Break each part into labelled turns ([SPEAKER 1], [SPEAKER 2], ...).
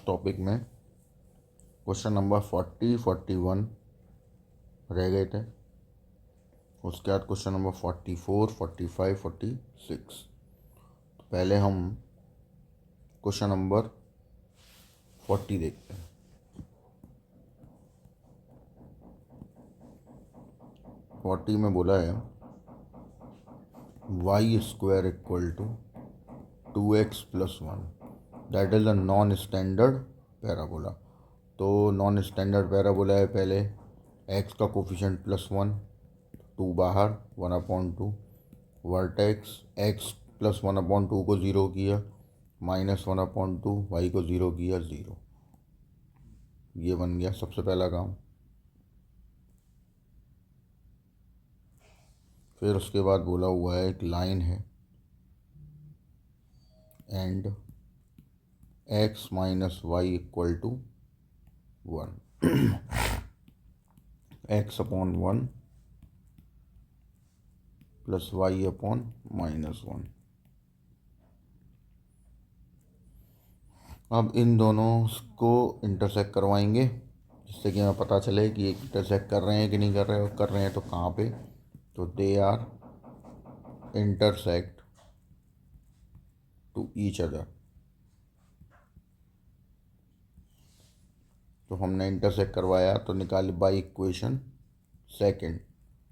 [SPEAKER 1] Last topic में question number 41 रह गए थे। उसके बाद क्वेश्चन नंबर 44, 45, 46। तो पहले हम क्वेश्चन नंबर 40 देखते हैं। 40 में बोला है y square equal to 2x + 1 that is a non standard parabola. तो नॉन स्टैंडर्ड पैराबोला है, पहले x का कोफिशिएंट +1, 2 बाहर, 1/2, वर्टेक्स x + 1/2 को 0 किया, -1/2, y को 0 किया, 0। ये बन गया सबसे पहला काम। फिर उसके बाद बोला हुआ है एक लाइन है and x - y equal to 1 x/1 + y/-1। अब इन दोनों को इंटरसेक्ट करवाएंगे जिससे कि हमें पता चले कि एक इंटरसेक्ट कर रहे हैं कि नहीं कर रहे, और कर रहे हैं तो कहाँ पे। तो they are intersect to each other. तो हमने इंटरसेक्ट करवाया तो निकाली बाई इक्वेशन सेकंड,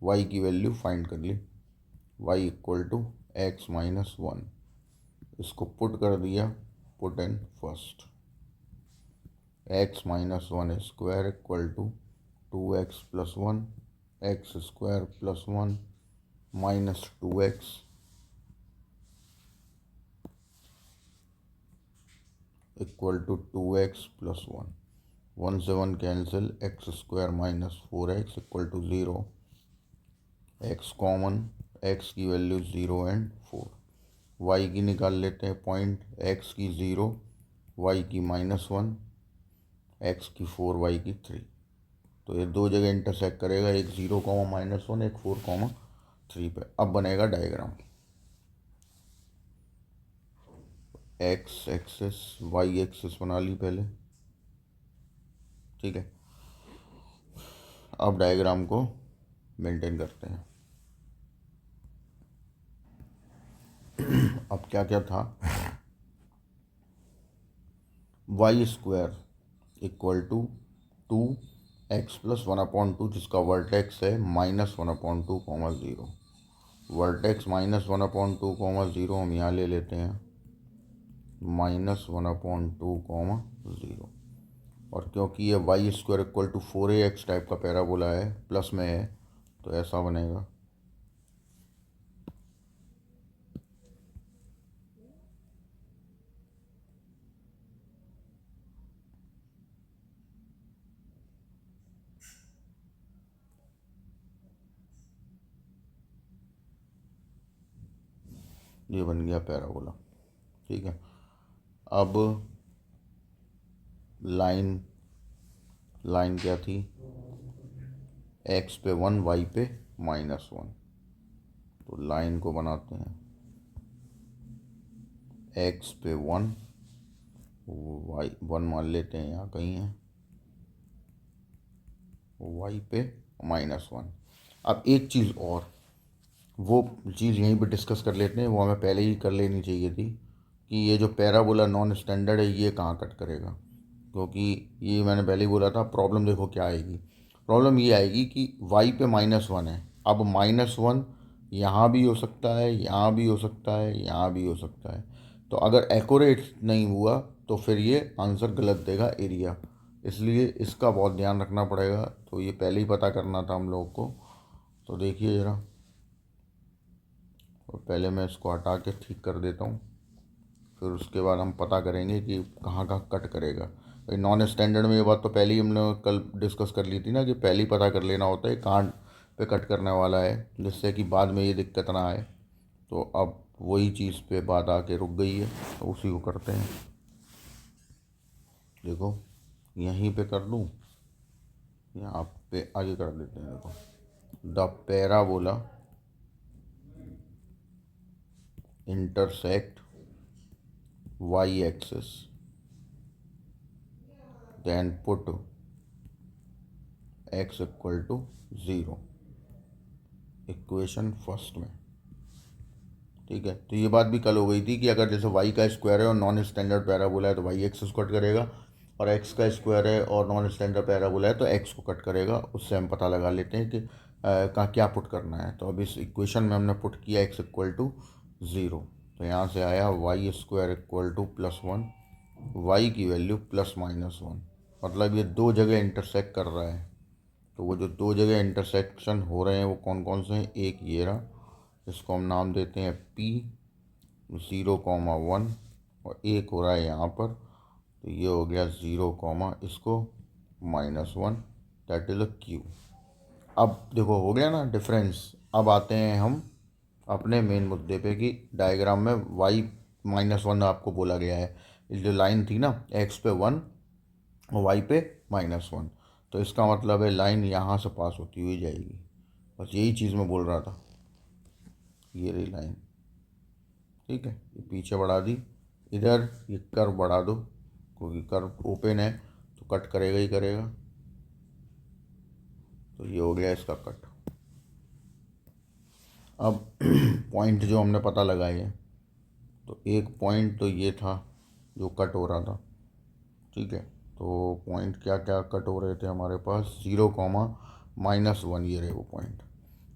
[SPEAKER 1] y की वैल्यू फाइंड कर ली, y इक्वल टू x - 1। इसको पुट कर दिया, put in first, x - 1 square equal to 2x + 1, x square + 1 -2x equal to 2x + 1। 1 से 1 cancel, x square -4x equal to 0। x common, x की value 0 and 4। y की निकाल लेते हैं point, x की 0, y की -1, x की 4, y की 3। तो ये दो जगह इंटरसेक्ट करेगा, एक 0, -1, एक 4, 3 पे। अब बनेगा diagram, x axis, y axis बना ली पहले, ठीक है। अब डायग्राम को मेंटेन करते हैं। अब क्या क्या था, y square equal to 2x + 1/2 जिसका वर्टेक्स है -1/2, 0। वर्टेक्स -1/2, 0 हम यहाँ ले लेते हैं, -1/2, 0। और क्योंकि ये y square equal to 4ax type का पैराबोला है, प्लस में है, तो ऐसा बनेगा। ये बन गया पैराबोला, ठीक है। अब लाइन क्या थी, x पे 1, y पे -1। तो लाइन को बनाते हैं, x पे 1, y 1 मान लेते हैं, यहाँ कहीं है, y पे -1। अब एक चीज़ और, वो चीज़ यहीं पे डिस्कस कर लेते हैं, वो हमें पहले ही कर लेनी चाहिए थी कि ये जो पैराबोला नॉन स्टैंडर्ड है ये कहाँ कट करेगा। क्योंकि ये मैंने पहले ही बोला था, प्रॉब्लम देखो क्या आएगी। प्रॉब्लम ये आएगी कि y पे -1 है। अब -1 यहाँ भी हो सकता है, यहाँ भी हो सकता है, यहाँ भी हो सकता है। तो अगर एक्यूरेट नहीं हुआ तो फिर ये आंसर गलत देगा एरिया, इसलिए इसका बहुत ध्यान रखना पड़ेगा। तो ये पहले ही पता करना था हम लोगों को। तो देखिए ज़रा, और पहले मैं इसको हटा के ठीक कर देता हूँ, फिर उसके बाद हम पता करेंगे कि कहाँ कहाँ कट करेगा। नॉन स्टैंडर्ड में ये बात तो पहले ही हमने कल डिस्कस कर ली थी ना, कि पहले ही पता कर लेना होता है कहाँ पे कट करने वाला है, जिससे कि बाद में ये दिक्कत ना आए। तो अब वही चीज़ पे बात आके रुक गई है, तो उसी को करते हैं। देखो यहीं पे कर दूँ, यहाँ पे आगे कर देते हैं। देखो, the parabola intersect y axis then put x equal to 0 equation first में। ठीक है, तो ये बात भी कल हो गई थी कि अगर जैसे y का स्क्वायर है और नॉन स्टैंडर्ड पैराबोला है तो y x को कट करेगा, और x का स्क्वायर है और नॉन स्टैंडर्ड पैराबोला है तो x को कट करेगा। उससे हम पता लगा लेते हैं कि कहाँ क्या पुट करना है। तो अब इस इक्वेशन में हमने पुट किया x इक्वल टू 0, तो यहाँ से आया y square equal to +1, y की वैल्यू ±1, मतलब ये दो जगह इंटरसेक्ट कर रहा है। तो वो जो दो जगह इंटरसेक्शन हो रहे हैं वो कौन कौन से हैं, एक ये रहा, इसको हम नाम देते हैं P 0,1, और एक हो रहा है यहाँ पर, तो ये हो गया 0, इसको -1, दैट इज़ अ Q। अब देखो हो गया ना डिफरेंस। अब आते हैं हम अपने मेन मुद्दे पे कि डायग्राम में y -1 आपको बोला गया है, इस जो लाइन थी ना x पे 1 और y पे -1, तो इसका मतलब है लाइन यहाँ से पास होती हुई जाएगी। बस यही चीज़ मैं बोल रहा था, ये रही लाइन। ठीक है, ये पीछे बढ़ा दी, इधर ये कर्व बढ़ा दो क्योंकि कर्व ओपन है तो कट करेगा ही करेगा। तो ये हो गया इसका कट। अब पॉइंट जो हमने पता लगाए हैं, तो एक पॉइंट तो ये था जो कट हो रहा था। ठीक है, तो पॉइंट क्या क्या कट हो रहे थे हमारे पास, 0, -1, ये रहे वो पॉइंट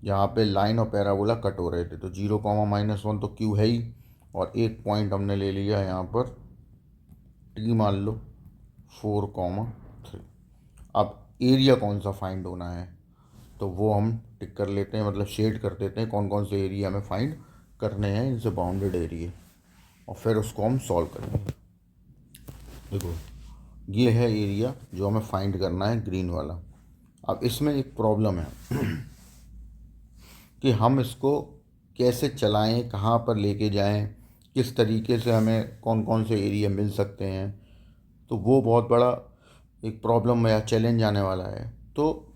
[SPEAKER 1] जहाँ पे लाइन और पैराबोला कट हो रहे थे। तो 0, -1 तो क्यू है ही, और एक पॉइंट हमने ले लिया यहाँ पर टी मान लो 4,3। अब एरिया कौन सा फाइंड होना है तो वो हम टिक कर लेते हैं, मतलब शेड कर देते हैं कौन कौन से एरिया हमें फाइंड करने हैं, इनसे बाउंडेड एरिया, और फिर उसको हम सॉल्व करेंगे। देखो ये है एरिया जो हमें फाइंड करना है, ग्रीन वाला। अब इसमें एक प्रॉब्लम है कि हम इसको कैसे चलाएं, कहाँ पर लेके जाएं, किस तरीके से हमें कौन कौन से एरिया मिल सकते हैं, तो वो बहुत बड़ा एक प्रॉब्लम या चैलेंज आने वाला है। तो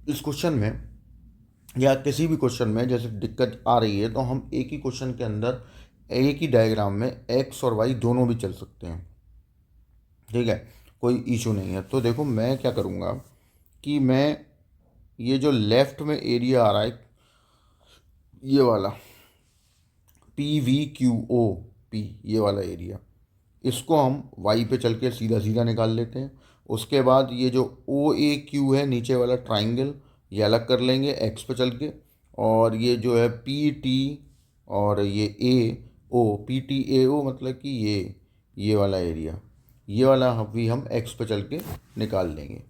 [SPEAKER 1] इस क्वेश्चन में या किसी भी क्वेश्चन में जैसे दिक्कत आ रही है तो हम एक ही क्वेश्चन के अंदर एक ही डायग्राम में एक्स और वाई दोनों भी चल सकते हैं। ठीक है, कोई इशू नहीं है। तो देखो मैं क्या करूँगा कि मैं ये जो लेफ्ट में एरिया आ रहा है ये वाला PVQOP, ये वाला एरिया, इसको हम वाई पे चल के सीधा सीधा निकाल लेते हैं। उसके बाद ये जो OAQ है नीचे वाला ट्राइंगल, ये अलग कर लेंगे एक्स पे चल के, और ये जो है PT और ये PTAO, मतलब कि ये वाला एरिया, ये वाला भी हम एक्स पे चल के निकाल लेंगे।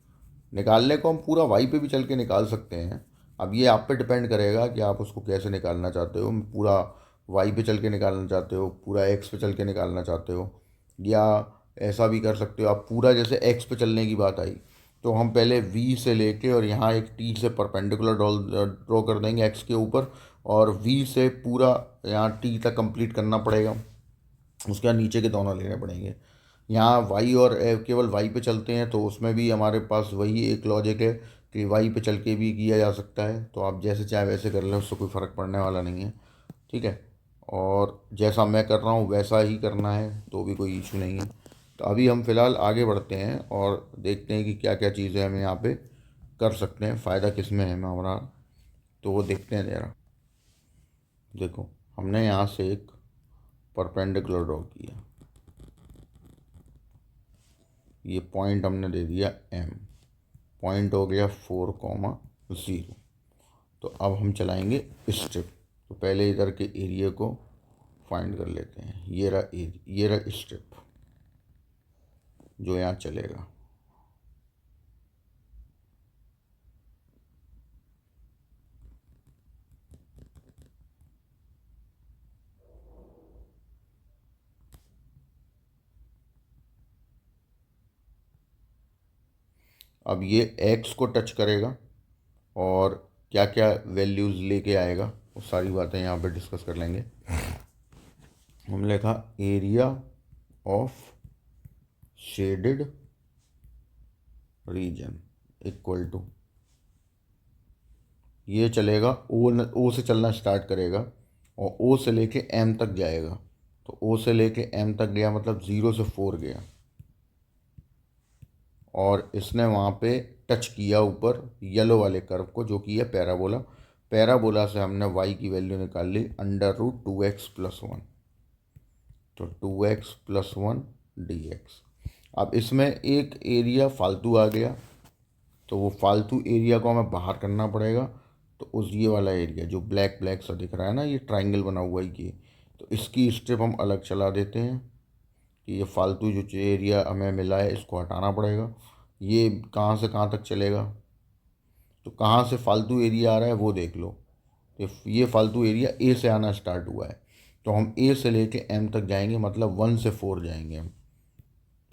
[SPEAKER 1] निकालने को हम पूरा वाई पे भी चल के निकाल सकते हैं। अब ये आप पे डिपेंड करेगा कि आप उसको कैसे निकालना चाहते हो, पूरा वाई पे चल के निकालना चाहते हो, पूरा एक्स पे चल के निकालना चाहते हो, या ऐसा भी कर सकते हो आप पूरा, जैसे एक्स पे चलने की बात आई तो हम पहले वी से लेके और यहाँ एक टी से परपेंडिकुलर ड्रॉ कर देंगे एक्स के ऊपर, और वी से पूरा यहाँ टी तक कंप्लीट करना पड़ेगा। उसके बाद नीचे के दोनों लेने पड़ेंगे। यहाँ वाई और केवल वाई पे चलते हैं तो उसमें भी हमारे पास वही एक लॉजिक है कि वाई पे चल के भी किया जा सकता है, तो आप जैसे चाहे वैसे कर लें, उससे कोई फ़र्क पड़ने वाला नहीं है। ठीक है, और जैसा मैं कर रहा हूँ वैसा ही करना है तो भी कोई इशू नहीं है। तो अभी हम फ़िलहाल आगे बढ़ते हैं और देखते हैं कि क्या क्या चीज़ें हम यहाँ पे कर सकते हैं, फ़ायदा किस में है हमारा, तो वो देखते हैं ज़रा। देखो हमने यहाँ से एक परपेंडिकुलर ड्रॉ किया, ये पॉइंट हमने दे दिया M, पॉइंट हो गया 4,0। तो अब हम चलाएंगे स्ट्रिप। तो पहले इधर के एरिया को फाइंड कर लेते हैं, ये रहा स्ट्रिप जो यहाँ चलेगा। अब ये एक्स को टच करेगा और क्या क्या वैल्यूज़ लेके आएगा वो सारी बातें यहाँ पे डिस्कस कर लेंगे। हम लिखा area of shaded region equal to, ये चलेगा ओ से चलना स्टार्ट करेगा और ओ से लेके एम तक जाएगा। तो ओ से लेके एम तक गया मतलब 0 से 4 गया। और इसने वहाँ पे टच किया ऊपर येलो वाले कर्व को, जो कि है पैराबोला। पैराबोला से हमने y की वैल्यू निकाल ली √2x+1, तो 2x+1 dx। अब इसमें एक एरिया फालतू आ गया, तो वो फालतू एरिया को हमें बाहर करना पड़ेगा। तो उस ये वाला एरिया जो ब्लैक ब्लैक सा दिख रहा है ना, ये ट्राइंगल बना हुआ है ये, तो इसकी स्ट्रिप हम अलग चला देते हैं कि ये फालतू जो एरिया हमें मिला है इसको हटाना पड़ेगा। ये कहाँ से कहाँ तक चलेगा, तो कहाँ से फालतू एरिया आ रहा है वो देख लो। तो ये फालतू एरिया ए से आना स्टार्ट हुआ है, तो हम ए से लेके एम तक जाएंगे, मतलब 1 से 4 जाएंगे हम।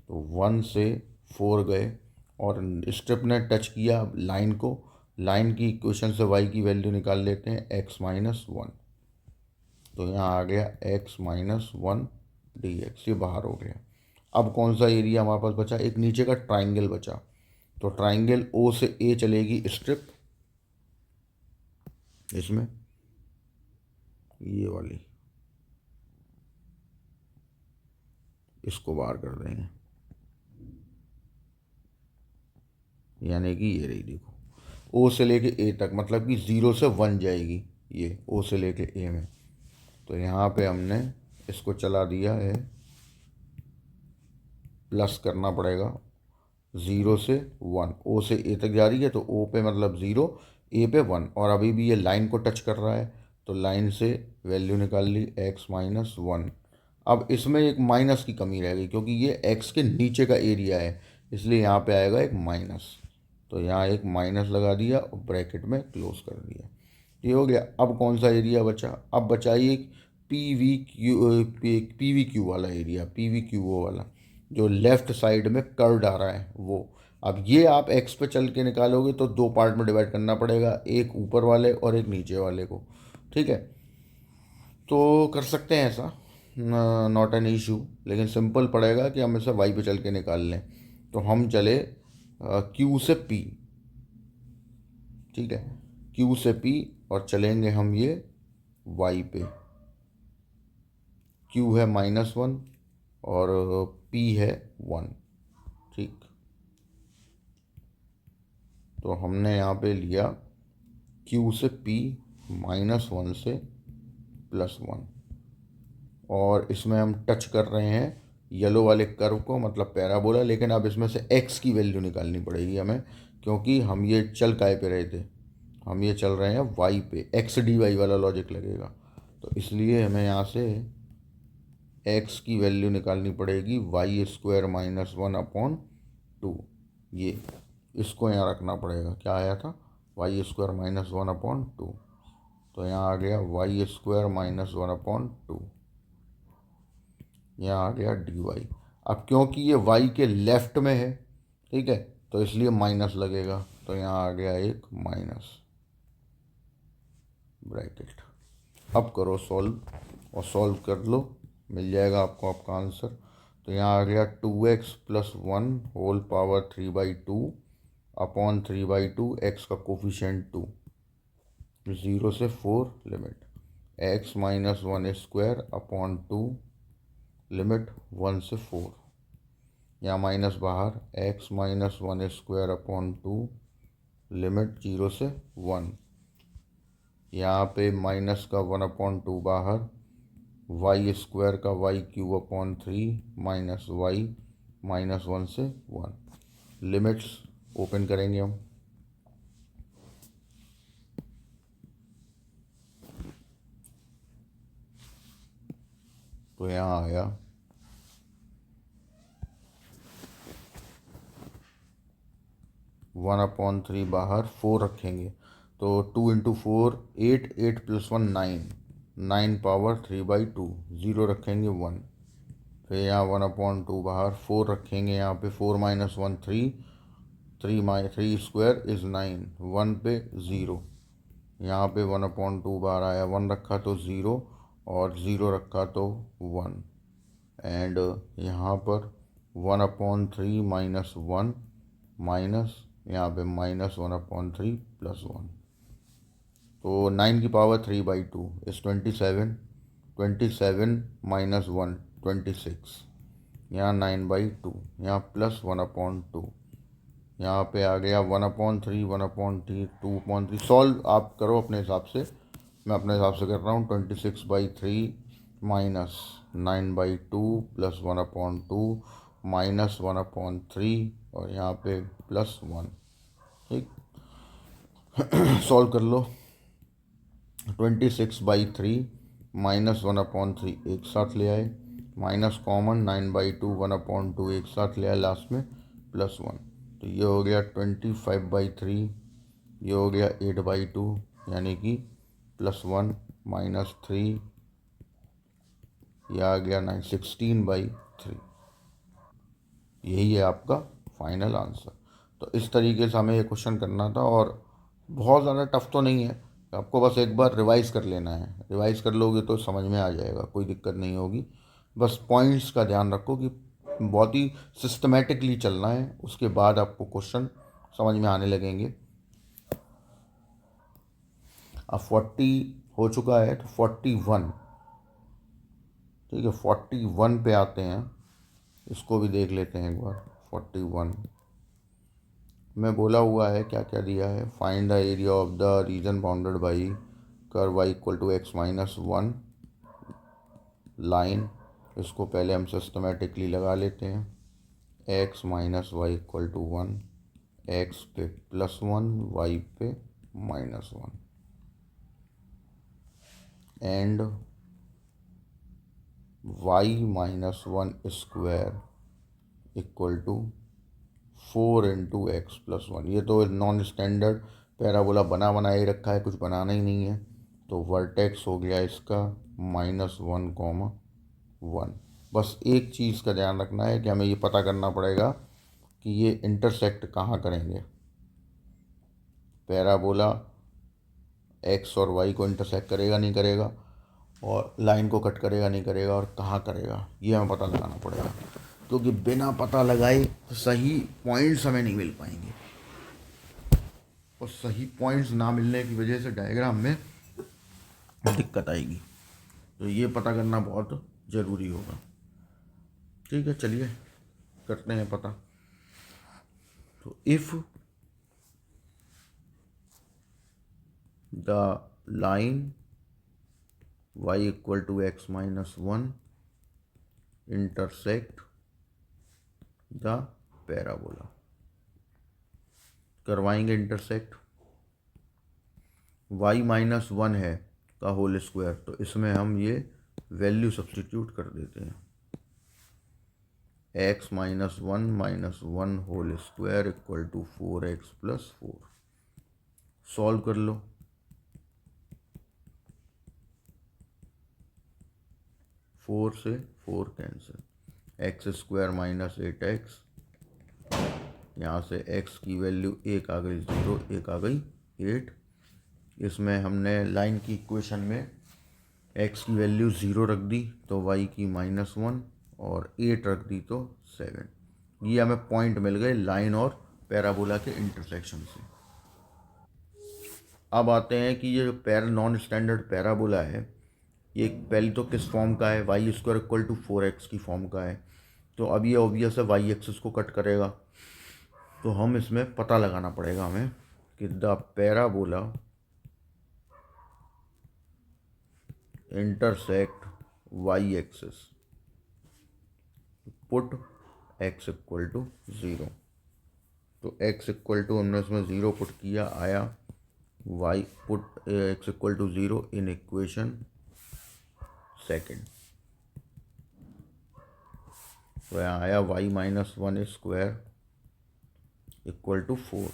[SPEAKER 1] तो 1 से 4 गए और स्ट्रिप ने टच किया लाइन को। लाइन की इक्वेशन से y की वैल्यू निकाल लेते हैं x-1, तो यहाँ आ गया x-1 dx, ये बाहर हो गया। अब कौन सा एरिया हमारे पास बचा, एक नीचे का ट्राइंगल बचा। तो ट्राइंगल ओ से ए चलेगी स्ट्रिप, इसमें ये वाली, इसको बाहर कर देंगे, यानी कि ये रही देखो, ओ से लेके ए तक, मतलब कि 0 से 1 जाएगी ये ओ से लेके ए में। तो यहाँ पे हमने इसको चला दिया है, प्लस करना पड़ेगा 0 से 1, ओ से ए तक जा रही है तो ओ पे मतलब 0, ए पे 1, और अभी भी ये लाइन को टच कर रहा है, तो लाइन से वैल्यू निकाल ली x-1। अब इसमें एक माइनस की कमी रह गई, क्योंकि ये x के नीचे का एरिया है, इसलिए यहाँ पे आएगा एक माइनस। तो यहाँ एक माइनस लगा दिया और ब्रैकेट में क्लोज कर दिया। ये हो गया। अब कौन सा एरिया बचा, अब बचा ये पी वी क्यू वाला एरिया, PVQ वाला जो लेफ्ट साइड में कर्व्ड आ रहा है वो। अब ये आप एक्स पे चल के निकालोगे तो दो पार्ट में डिवाइड करना पड़ेगा, एक ऊपर वाले और एक नीचे वाले को, ठीक है। तो कर सकते हैं ऐसा, नॉट एन इशू, लेकिन सिंपल पड़ेगा कि हम इसे वाई पे चल के निकाल लें। तो हम चले क्यू से पी, ठीक है, क्यू से पी और चलेंगे हम ये वाई पे। क्यू है -1 और पी है 1, ठीक। तो हमने यहाँ पे लिया क्यू से पी -1 से +1, और इसमें हम टच कर रहे हैं येलो वाले कर्व को, मतलब पैराबोला। लेकिन अब इसमें से एक्स की वैल्यू निकालनी पड़ेगी हमें, क्योंकि हम ये चल काय पे रहे थे, हम ये चल रहे हैं वाई पे, x/dy वाला लॉजिक लगेगा। तो इसलिए हमें यहाँ से x की वैल्यू निकालनी पड़ेगी y² -1/2। ये इसको यहाँ रखना पड़ेगा, क्या आया था, y² -1/2। तो यहाँ आ गया y² -1/2, यहाँ आ गया dy। अब क्योंकि ये y के लेफ्ट में है, ठीक है, तो इसलिए माइनस लगेगा, तो यहाँ आ गया एक माइनस ब्रैकेट। अब करो सॉल्व, और सॉल्व कर लो, मिल जाएगा आपको आपका आंसर। तो यहाँ आ गया 2x+1 होल पावर 3/2 x का कोफिशिएंट 2, 0 से 4 लिमिट x-1² लिमिट 1 से 4, यहाँ माइनस बाहर x-1² लिमिट 0 से 1, यहाँ पे माइनस का 1/2 बाहर, y² का y³ माइनस y -1 से 1। लिमिट्स ओपन करेंगे हम, तो यहाँ आया 1/3 बाहर, 4 रखेंगे तो 2 × 4 8, 8 + 1 9, 9 पावर 3/2, 0 रखेंगे 1। फिर यहाँ 1/2 बाहर, 4 रखेंगे यहाँ पे, 4 - 1 3, 3 इज़ 9, 1 पे 0, यहाँ पे 1/2 बाहर आया, 1 रखा तो 0 और 0 रखा तो 1, एंड यहाँ पर 1/3 -1 माइनस, यहाँ पे -1/3 + 1, तो 9 की पावर 3/2 इज़ 27, 27 - 1 26, यहाँ 9/2, यहाँ +1/2, यहाँ पे आ गया 1/3, 1/3, 2/3। सॉल्व आप करो अपने हिसाब से, मैं अपने हिसाब से कर रहा हूँ। 26/3 माइनस 9/2 प्लस 1/2 माइनस 1/3 और यहाँ पे +1। ठीक, सॉल्व कर लो। 26/3 माइनस 1/3 एक साथ ले आए, माइनस कॉमन 9/2 1/2 एक साथ ले आए, लास्ट में +1। तो ये हो गया 25/3, ये हो गया 8/2, यानी कि +1 -3, यह आ गया 16/3। यही है आपका फाइनल आंसर। तो इस तरीके से हमें ये क्वेश्चन करना था, और बहुत ज़्यादा टफ तो नहीं है, आपको बस एक बार रिवाइज़ कर लेना है। रिवाइज़ कर लोगे तो समझ में आ जाएगा, कोई दिक्कत नहीं होगी। बस पॉइंट्स का ध्यान रखो कि बहुत ही सिस्टमेटिकली चलना है, उसके बाद आपको क्वेश्चन समझ में आने लगेंगे। अब 40 हो चुका है, तो 41, ठीक है, 41 पे आते हैं, इसको भी देख लेते हैं एक बार। 41 में बोला हुआ है, क्या क्या दिया है, find the area of the region bounded by curve y equal to x-1 line. इसको पहले हम सिस्टमेटिकली लगा लेते हैं। x-y इक्वल टू 1, x पे +1, y पे -1 and y-1 square equal to 4 × x+1। ये तो नॉन स्टैंडर्ड पैराबोला बना बनाया ही रखा है, कुछ बनाना ही नहीं है। तो वर्टेक्स हो गया इसका -1, 1। बस एक चीज़ का ध्यान रखना है कि हमें ये पता करना पड़ेगा कि ये इंटरसेक्ट कहाँ करेंगे। पैराबोला एक्स और वाई को इंटरसेक्ट करेगा नहीं करेगा, और लाइन को कट करेगा नहीं करेगा, और कहाँ करेगा, ये हमें पता लगाना पड़ेगा। क्योंकि बिना पता लगाए सही पॉइंट्स हमें नहीं मिल पाएंगे, और सही पॉइंट्स ना मिलने की वजह से डायग्राम में दिक्कत आएगी। तो ये पता करना बहुत ज़रूरी होगा। ठीक है, चलिए करते हैं पता। तो if the line y equal to x-1 intersect the parabola, करवाएंगे इंटरसेक्ट। y-1 है का होल स्क्वायर, तो इसमें हम ये वैल्यू सब्स्टिट्यूट कर देते हैं। x-1 whole square equal to 4x + 4। Solve कर लो। 4 से 4 कैंसिल, x² - 8x, यहाँ से x की वैल्यू एक आ गई 0, एक आ गई 8। इसमें हमने लाइन की इक्वेशन में x की वैल्यू 0 रख दी तो y की -1, और 8 रख दी तो 7। ये हमें पॉइंट मिल गए लाइन और पैराबोला के इंटरसेक्शन से। अब आते हैं कि ये जो नॉन स्टैंडर्ड पैराबोला है, ये पहले तो किस फॉर्म का है, y² इक्वल टू 4x की फॉर्म का है। तो अब ये ऑब्वियस है y एक्सिस को कट करेगा, तो हम इसमें पता लगाना पड़ेगा हमें कि the parabola intersect y axis, put x equal to 0। तो x इक्वल टू हमने इसमें 0 पुट किया, आया y put x equal to 0 in equation second. तो यहाँ आया y-1 square equal to 4,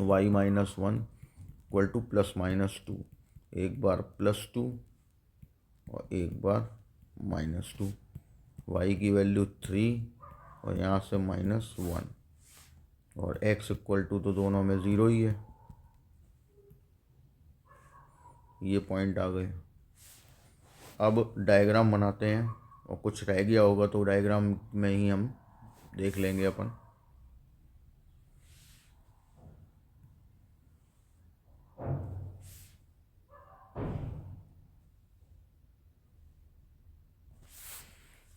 [SPEAKER 1] y-1 equal to +-2, एक बार +2 और एक बार -2, y की वैल्यू 3 और यहाँ से -1, और x इक्वल टू तो दोनों में 0 ही है। ये पॉइंट आ गए। अब डायग्राम बनाते हैं, और कुछ रह गया होगा तो डायग्राम में ही हम देख लेंगे अपन।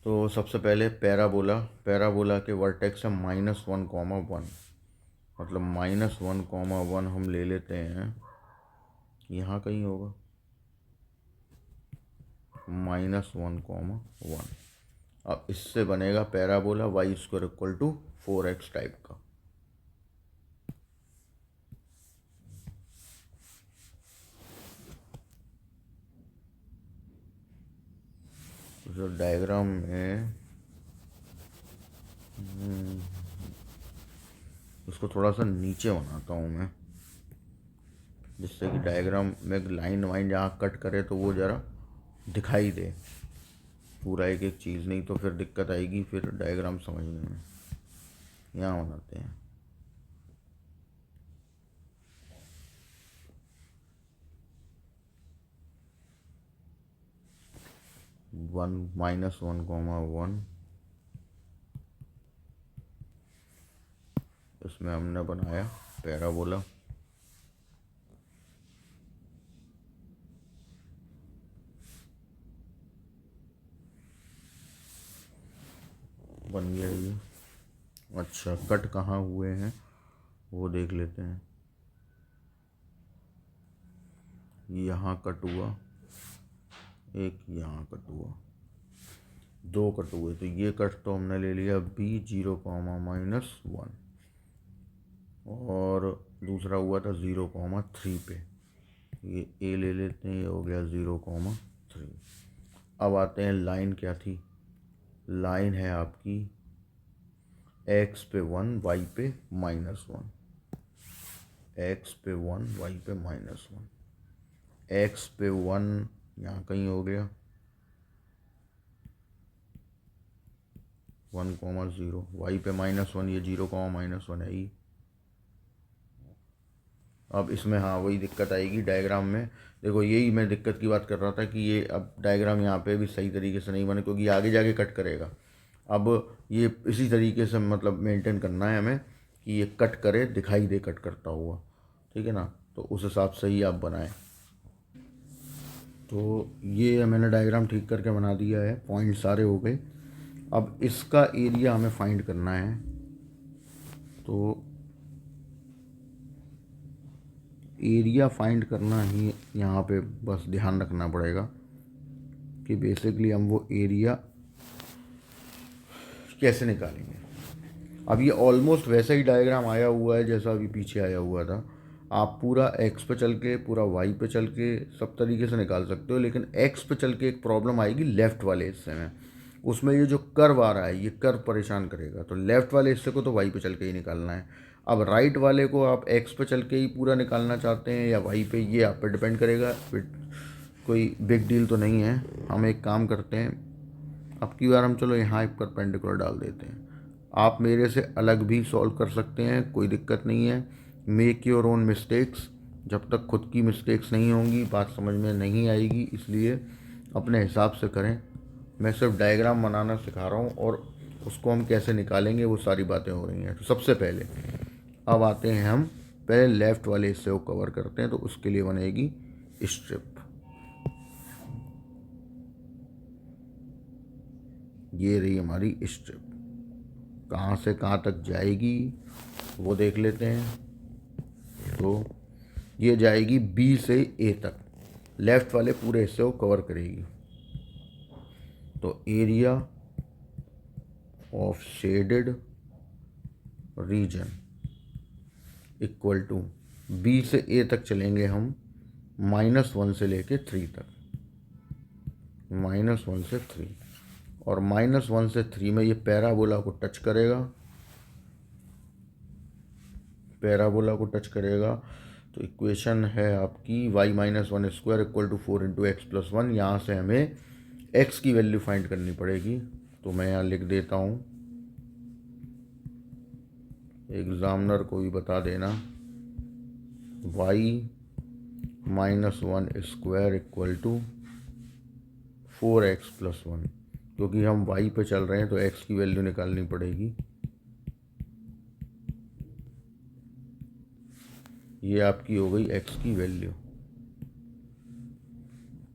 [SPEAKER 1] तो सबसे पहले पैराबोला के वर्टेक्स है -1, 1। मतलब -1, 1 हम ले लेते हैं, यहाँ कहीं होगा -1, 1। अब इससे बनेगा पैराबोला y² = 4x टाइप का। जो डायग्राम में उसको थोड़ा सा नीचे बनाता हूँ मैं, जिससे कि डायग्राम में लाइन वाइन जहाँ कट करे तो वो ज़रा दिखाई दे पूरा एक एक चीज़, नहीं तो फिर दिक्कत आएगी फिर डायग्राम समझने में। यहाँ बनाते हैं 1 -1, 1। इसमें हमने बनाया पैराबोला, बन गया ये। अच्छा, कट कहाँ हुए हैं वो देख लेते हैं। यहाँ कट हुआ, एक यहाँ कट हुआ, 2 कट हुए। तो ये कट तो हमने ले लिया B0, -1, और दूसरा हुआ था 0,3 पे। ये A ले लेते हैं, ये हो गया 0,3। अब आते हैं लाइन क्या थी। लाइन है आपकी x पे 1, y पे -1, x पे 1, y पे -1। x पे 1 यहाँ कहीं हो गया 1,0, y पे -1, ये 0,-1 है ही। अब इसमें हाँ वही दिक्कत आएगी डायग्राम में। देखो यही मैं दिक्कत की बात कर रहा था कि ये अब डायग्राम यहाँ पे भी सही तरीके से नहीं बने, क्योंकि आगे जाके कट करेगा। अब ये इसी तरीके से मतलब मेंटेन करना है हमें कि ये कट करे, दिखाई दे कट करता हुआ, ठीक है ना। तो उस हिसाब से ही आप बनाएं। तो ये मैंने डायग्राम ठीक करके बना दिया है, पॉइंट सारे हो गए। अब इसका एरिया हमें फाइंड करना है। तो एरिया फाइंड करना ही यहाँ पे बस ध्यान रखना पड़ेगा कि बेसिकली हम वो एरिया कैसे निकालेंगे। अब ये ऑलमोस्ट वैसा ही डायग्राम आया हुआ है जैसा अभी पीछे आया हुआ था। आप पूरा एक्स पे चल के, पूरा वाई पे चल के सब तरीके से निकाल सकते हो, लेकिन एक्स पे चल के एक प्रॉब्लम आएगी लेफ़्ट वाले हिस्से में। उसमें ये जो कर्व आ रहा है ये कर्व परेशान करेगा, तो लेफ़्ट वाले हिस्से को तो वाई पे चल के ही निकालना है। अब राइट वाले को आप एक्स पे चल के ही पूरा निकालना चाहते हैं या वाई पे, ये आप पे डिपेंड करेगा। कोई बिग डील तो नहीं है। हम एक काम करते हैं, अब की बार हम चलो यहाँ एक परपेंडिकुलर डाल देते हैं। आप मेरे से अलग भी सॉल्व कर सकते हैं, कोई दिक्कत नहीं है। Make your own mistakes. जब तक खुद की मिस्टेक्स नहीं होंगी बात समझ में नहीं आएगी, इसलिए अपने हिसाब से करें। मैं सिर्फ डायग्राम बनाना सिखा रहा हूँ और उसको हम कैसे निकालेंगे वो सारी बातें हो रही हैं। तो सबसे पहले अब आते हैं हम पहले लेफ़्ट वाले हिस्से को कवर करते हैं। तो उसके लिए बनेगी स्ट्रिप। ये रही हमारी स्ट्रिप। कहाँ से कहाँ तक जाएगी वो देख लेते हैं। तो ये जाएगी बी से ए तक, लेफ़्ट वाले पूरे हिस्से को कवर करेगी। तो area of shaded region equal to, B से ए तक चलेंगे हम -1 से लेके 3 तक, -1 से 3, और -1 से 3 में ये पैराबोला को टच करेगा, पैराबोला को टच करेगा। तो इक्वेशन है आपकी y - 1² = 4 × x + 1। यहाँ से हमें x की वैल्यू फाइंड करनी पड़ेगी। तो मैं यहाँ लिख देता हूँ, एग्जामिनर को भी बता देना, y - 1² = 4x + 1। क्योंकि हम y पे चल रहे हैं तो x की वैल्यू निकालनी पड़ेगी। ये आपकी हो गई x की वैल्यू।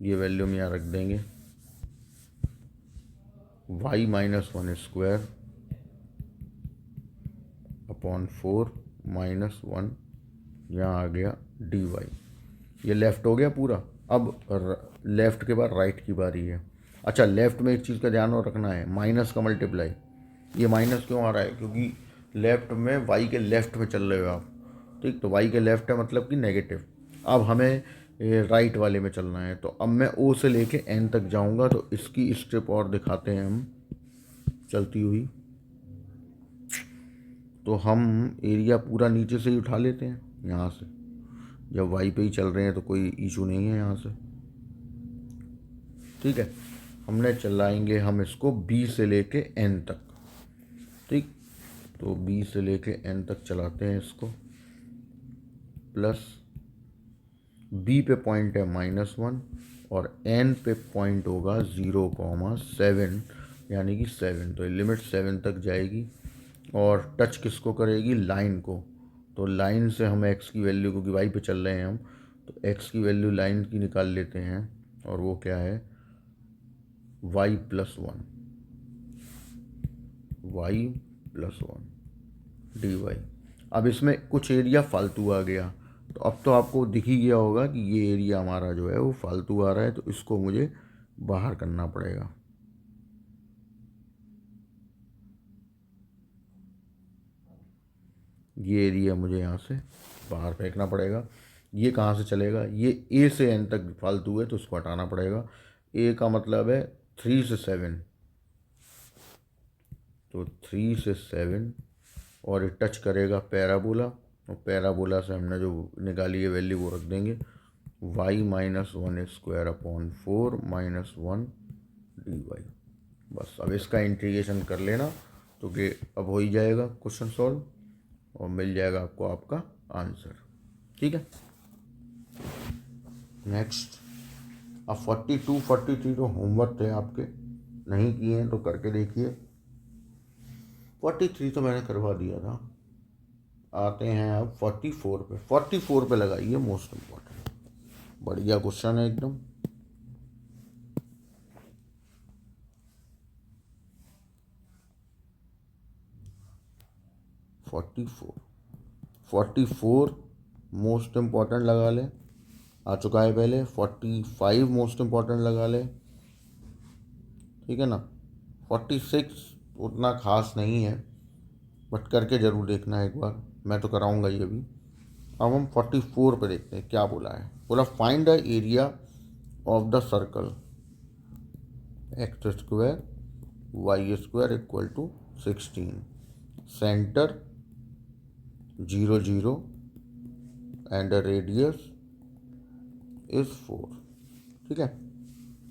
[SPEAKER 1] ये वैल्यू हम यहाँ रख देंगे, y - 1² / 4 -1 यहाँ आ गया dy। ये लेफ़्ट हो गया पूरा। अब लेफ़्ट के बाद राइट की बारी है। अच्छा, लेफ़्ट में एक चीज़ का ध्यान और रखना है, माइनस का मल्टीप्लाई। ये माइनस क्यों आ रहा है? क्योंकि लेफ़्ट में वाई के लेफ़्ट में चल रहे हो आप, ठीक। तो वाई के लेफ़्ट है मतलब कि नेगेटिव। अब हमें राइट वाले में चलना है, तो अब मैं ओ से लेके एन तक जाऊंगा। तो इसकी स्टेप और दिखाते हैं हम चलती हुई। तो हम एरिया पूरा नीचे से ही उठा लेते हैं यहाँ से। जब वाई पे ही चल रहे हैं तो कोई इशू नहीं है यहाँ से, ठीक है। हमने चलाएंगे हम इसको बी से लेके एन तक, ठीक। तो बी से लेके एन तक चलाते हैं इसको। प्लस बी पे पॉइंट है -1 और एन पे पॉइंट होगा 0,7, यानी कि 7। तो लिमिट 7 तक जाएगी और टच किसको करेगी? लाइन को। तो लाइन से हम एक्स की वैल्यू, क्योंकि वाई पे चल रहे हैं हम, तो एक्स की वैल्यू लाइन की निकाल लेते हैं। और वो क्या है? y+1 dy। अब इसमें कुछ एरिया फालतू आ गया, तो अब तो आपको दिख ही गया होगा कि ये एरिया हमारा जो है वो फालतू आ रहा है, तो इसको मुझे बाहर करना पड़ेगा। ये एरिया मुझे यहाँ से बाहर फेंकना पड़ेगा। ये कहाँ से चलेगा? ये ए से एन तक फालतू है, तो उसको हटाना पड़ेगा। ए का मतलब है 3 से 7, तो 3 से 7, और ये टच करेगा पैराबोला, और पैराबोला से हमने जो निकाली है वैल्यू वो रख देंगे। y-1² -4 -1 dy। बस अब इसका इंटीग्रेशन कर लेना, तो कि अब हो ही जाएगा क्वेश्चन सॉल्व और मिल जाएगा आपको आपका आंसर, ठीक है। नेक्स्ट, अब 42 43 तो होमवर्क थे आपके, नहीं किए हैं तो करके देखिए। 43 तो मैंने करवा दिया था। आते हैं अब 44 पे। 44 पे लगाइए, मोस्ट इम्पोर्टेंट, बढ़िया क्वेश्चन है एकदम। फोर्टी फोर मोस्ट इम्पॉर्टेंट लगा ले, आ चुका है पहले। 45 मोस्ट इम्पॉर्टेंट लगा ले, ठीक है ना। 46 उतना खास नहीं है, बट करके ज़रूर देखना है एक बार, मैं तो कराऊंगा ये भी। अब हम 44 पे देखते हैं क्या बोला है। बोला find the area of the circle x² y² = 16, centre 0 0 and the radius is 4, ठीक है।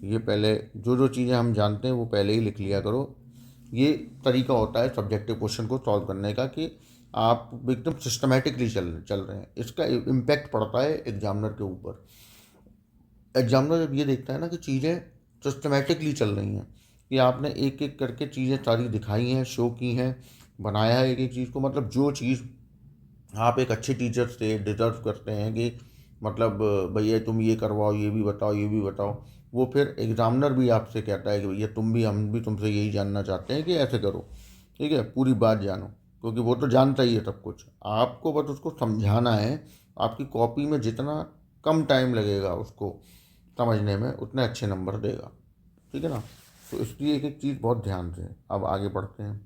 [SPEAKER 1] ये पहले जो चीज़ें हम जानते हैं वो पहले ही लिख लिया करो। ये तरीका होता है सब्जेक्टिव क्वेश्चन को सॉल्व करने का, कि आप एकदम सिस्टमेटिकली चल रहे हैं। इसका इम्पैक्ट पड़ता है एग्जामिनर के ऊपर। एग्जामिनर जब ये देखता है ना कि चीज़ें सिस्टमेटिकली चल रही हैं, कि आपने एक एक करके चीज़ें सारी दिखाई हैं, शो की हैं, बनाया है एक एक चीज़ को, मतलब जो चीज़ आप एक अच्छे टीचर से डिज़र्व करते हैं कि मतलब भैया तुम ये करवाओ, ये भी बताओ, ये भी बताओ, वो फिर एग्जामिनर भी आपसे कहता है कि भैया हम भी तुमसे यही जानना चाहते हैं कि ऐसे करो, ठीक है, पूरी बात जानो। क्योंकि वो तो जानता ही है सब कुछ, आपको बस उसको समझाना है। आपकी कॉपी में जितना कम टाइम लगेगा उसको समझने में, उतने अच्छे नंबर देगा, ठीक है ना। तो इसलिए एक एक चीज़ बहुत ध्यान से। अब आगे बढ़ते हैं।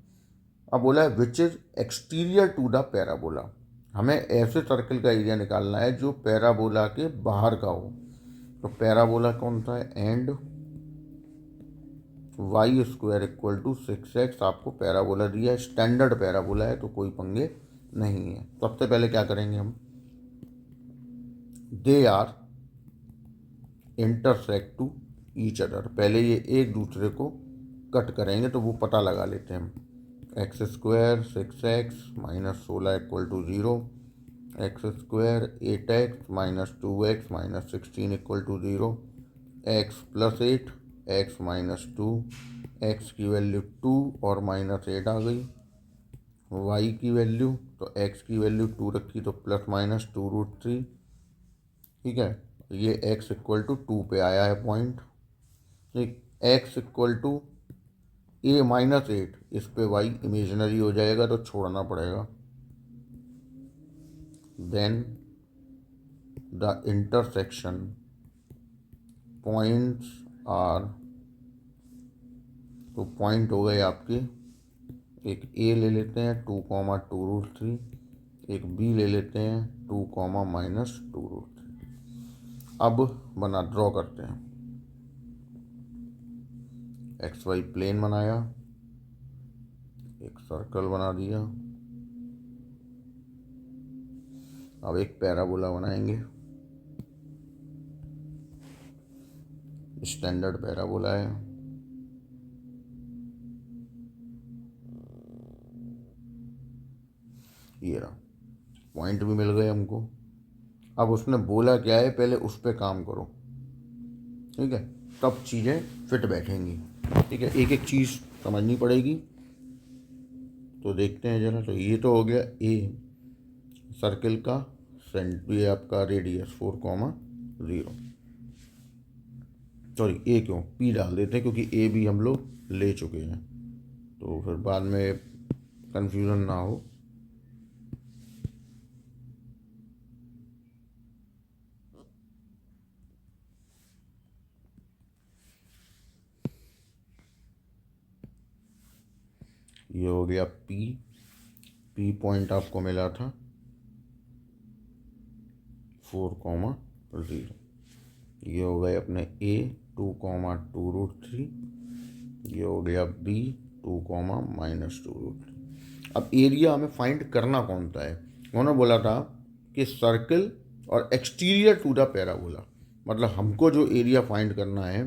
[SPEAKER 1] अब बोला है which is exterior to the parabola. हमें ऐसे सर्कल का एरिया निकालना है जो पैराबोला के बाहर का हो। तो पैराबोला कौन सा है? And y² = 6x। आपको पैराबोला दिया है, स्टैंडर्ड पैराबोला है, तो कोई पंगे नहीं है। सबसे पहले क्या करेंगे हम? They are intersect to each other. पहले ये एक दूसरे को कट करेंगे, तो वो पता लगा लेते हैं हम। x² 6x -16 = 0, x² 8x -2x -16 = 0, x + 8 x -2, x की वैल्यू 2 और -8 आ गई। y की वैल्यू, तो x की वैल्यू 2 रखी तो ±2√3, ठीक है। ये x = 2 पे आया है पॉइंट, ठीक। x = a -8, इस पे y इमेजिनरी हो जाएगा तो छोड़ना पड़ेगा। Then the intersection points are, तो पॉइंट हो गए आपके, एक ए ले लेते हैं 2, 2√3, एक बी ले लेते हैं 2, -2√3। अब बना ड्रॉ करते हैं। XY प्लेन बनाया, एक सर्कल बना दिया। अब एक पैराबोला बनाएंगे, स्टैंडर्ड पैराबोला है। ये रहा, पॉइंट भी मिल गए हमको। अब उसने बोला क्या है, पहले उस पर काम करो, ठीक है, तब चीज़ें फिट बैठेंगी। ठीक है, एक एक चीज़ समझनी पड़ेगी। तो देखते हैं जरा। तो ये तो हो गया ए, सर्किल का ये आपका रेडियस 4, 0। सॉरी, ए क्यों, पी डाल देते हैं क्योंकि ए भी हम लोग ले चुके हैं, तो फिर बाद में कंफ्यूजन ना हो। ये हो गया पी, पी पॉइंट आपको मिला था 4, 0। ये हो गए अपने ए 2, 2√3। ये हो गया बी 2, -2√3। अब एरिया हमें फाइंड करना कौन सा है। उन्होंने बोला था कि सर्किल और एक्सटीरियर टू द पैराबोला, मतलब हमको जो एरिया फाइंड करना है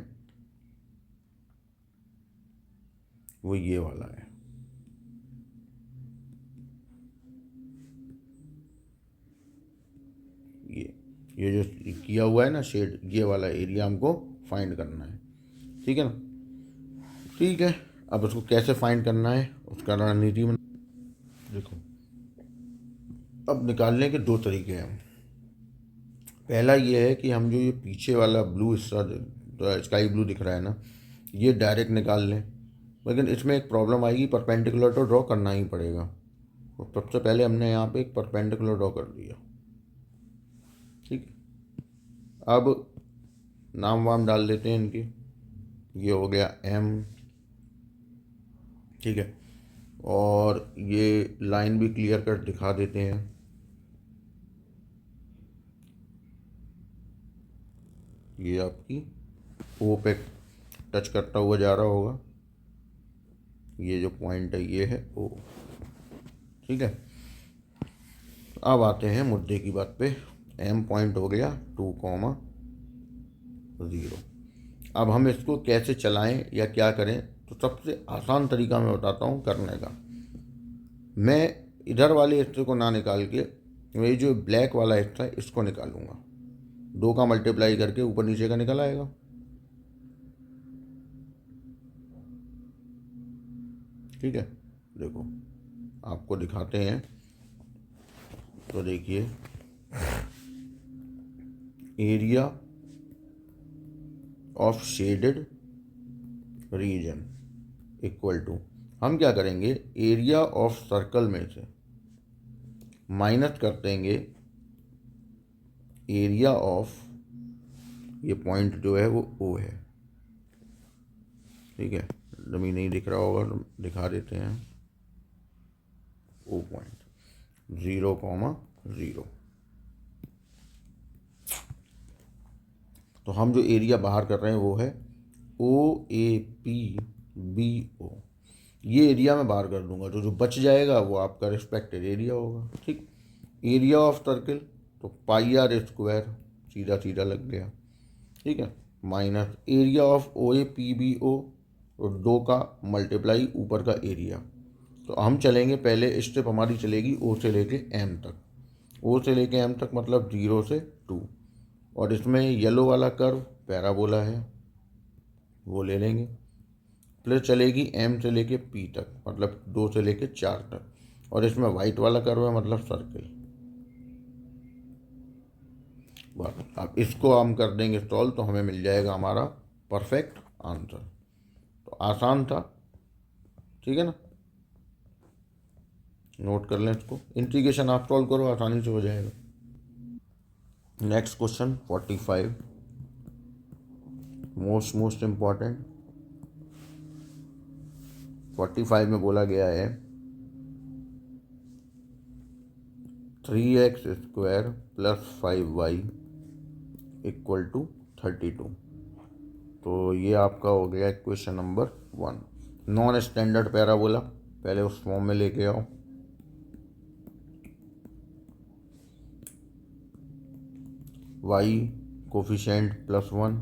[SPEAKER 1] वो ये वाला है। ये जो किया हुआ है ना शेड, ये वाला एरिया हमको फाइंड करना है। ठीक है ना। ठीक है, अब उसको कैसे फाइंड करना है उसका रणनीति में देखो। अब निकालने के दो तरीके हैं। पहला ये है कि हम जो ये पीछे वाला ब्लू हिस्सा, तो स्काई ब्लू दिख रहा है ना, ये डायरेक्ट निकाल लें। लेकिन इसमें एक प्रॉब्लम आएगी, परपेंडिकुलर तो ड्रॉ करना ही पड़ेगा। तो सबसे पहले हमने यहाँ पे एक परपेंडिकुलर ड्रॉ कर दिया। ठीक, अब नाम वाम डाल देते हैं इनके। ये हो गया एम, ठीक है, और ये लाइन भी क्लियर कट दिखा देते हैं। ये आपकी ओ पे टच करता हुआ जा रहा होगा, ये जो पॉइंट है ये है ओ। ठीक है, अब आते हैं मुद्दे की बात पे। एम पॉइंट हो गया 2, 0। अब हम इसको कैसे चलाएं या क्या करें, तो सबसे आसान तरीका मैं बताता हूँ करने का। मैं इधर वाले हिस्से को ना निकाल के ये जो ब्लैक वाला हिस्सा है इसको निकालूंगा। 2 का मल्टीप्लाई करके ऊपर नीचे का निकल आएगा। ठीक है, देखो आपको दिखाते हैं। तो देखिए, area of shaded region equal to, हम क्या करेंगे, एरिया ऑफ सर्कल में से माइनस कर देंगे एरिया ऑफ, ये पॉइंट जो है वो ओ है। ठीक है, डमी नहीं दिख रहा होगा तो दिखा देते हैं। O point 0, 0। तो हम जो एरिया बाहर कर रहे हैं वो है OAPBO। ये एरिया मैं बाहर कर दूंगा, तो जो बच जाएगा वो आपका रिस्पेक्टेड एरिया होगा। ठीक, एरिया ऑफ सर्किल तो πr², सीधा सीधा लग गया। ठीक है, माइनस एरिया ऑफ OAPBO, तो 2 का मल्टीप्लाई ऊपर का एरिया। तो हम चलेंगे, पहले स्टेप हमारी चलेगी ओ से लेके एम तक। ओ से लेके एम तक मतलब 0 से 2, और इसमें येलो वाला कर्व पैराबोला है वो ले लेंगे। प्लस चलेगी एम से लेके पी तक मतलब 2 से लेके 4 तक, और इसमें वाइट वाला कर्व है मतलब सर्किल। बस अब इसको हम कर देंगे सॉल्व, तो हमें मिल जाएगा हमारा परफेक्ट आंसर। तो आसान था, ठीक है ना। नोट कर लें इसको, इंटीग्रेशन आप सॉल्व करो आसानी से हो जाएगा। Next question 45, most important. 45 में बोला गया है 3x² + 5y = 32। तो ये आपका हो गया question number 1। Non standard parabola, पहले उस फॉर्म में लेके आओ। y कोफिशिएंट +1,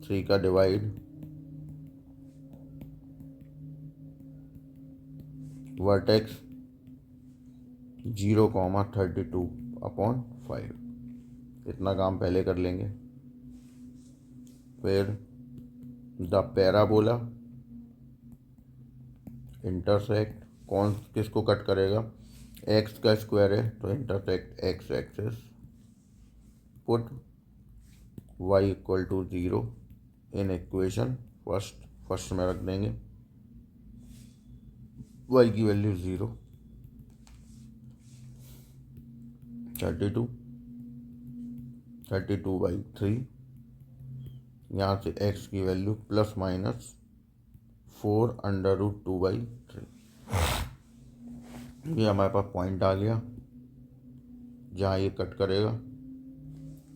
[SPEAKER 1] 3 का डिवाइड, वर्टेक्स 0,32/5। इतना काम पहले कर लेंगे। फिर द पैराबोला इंटरसेक्ट, कौन किसको कट करेगा? x का स्क्वायर है तो intersect x axis. Put y = 0 in equation first में रख देंगे। y की वैल्यू 0, 32/3। यहाँ से x की वैल्यू ±4√2/3। ये हमारे पास पॉइंट आ गया जहाँ ये कट करेगा।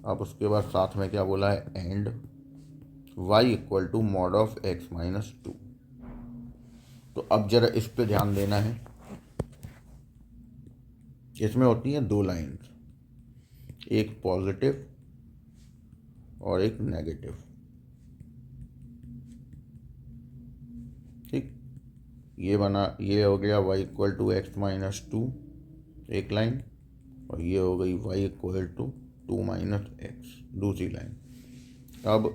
[SPEAKER 1] अब उसके बाद साथ में क्या बोला है? And y = mod of x - 2। तो अब जरा इस पे ध्यान देना है। इसमें होती हैं 2 लाइन्स, एक पॉजिटिव और एक नेगेटिव। ठीक, ये हो गया y = x - 2 एक लाइन, और ये हो गई y = 2 - x दूसरी लाइन। अब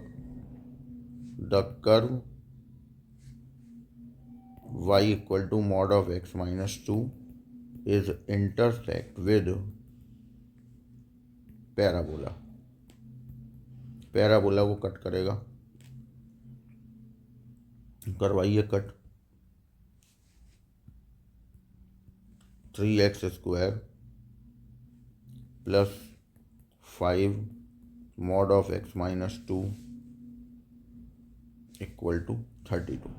[SPEAKER 1] the curve y = mod of x - 2 is intersect with parabola. Parabola को कट करेगा। करवाइए cut. 3x² + 5 mod of x - 2 = 32।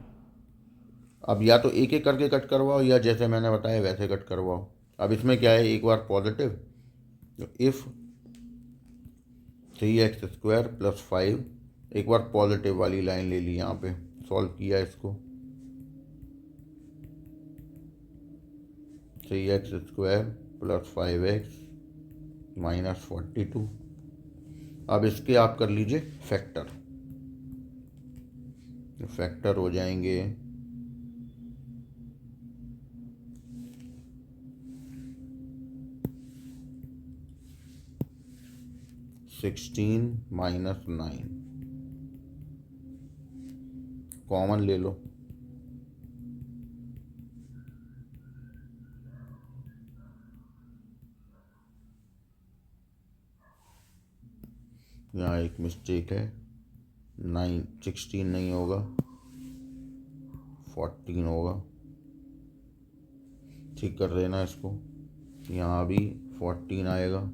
[SPEAKER 1] अब या तो एक एक करके कट करवाओ, या जैसे मैंने बताया वैसे कट करवाओ। अब इसमें क्या है, एक बार पॉजिटिव, तो इफ़ 3x² + 5, एक बार पॉजिटिव वाली लाइन ले ली, यहाँ पे सॉल्व किया इसको। 3x² + 5x - 42। अब इसके आप कर लीजिए फैक्टर। फैक्टर हो जाएंगे 16 - 9। कॉमन ले लो, यहाँ एक मिस्टेक है, 16 नहीं होगा, 14 होगा। ठीक कर देना इसको। यहाँ भी 14 आएगा,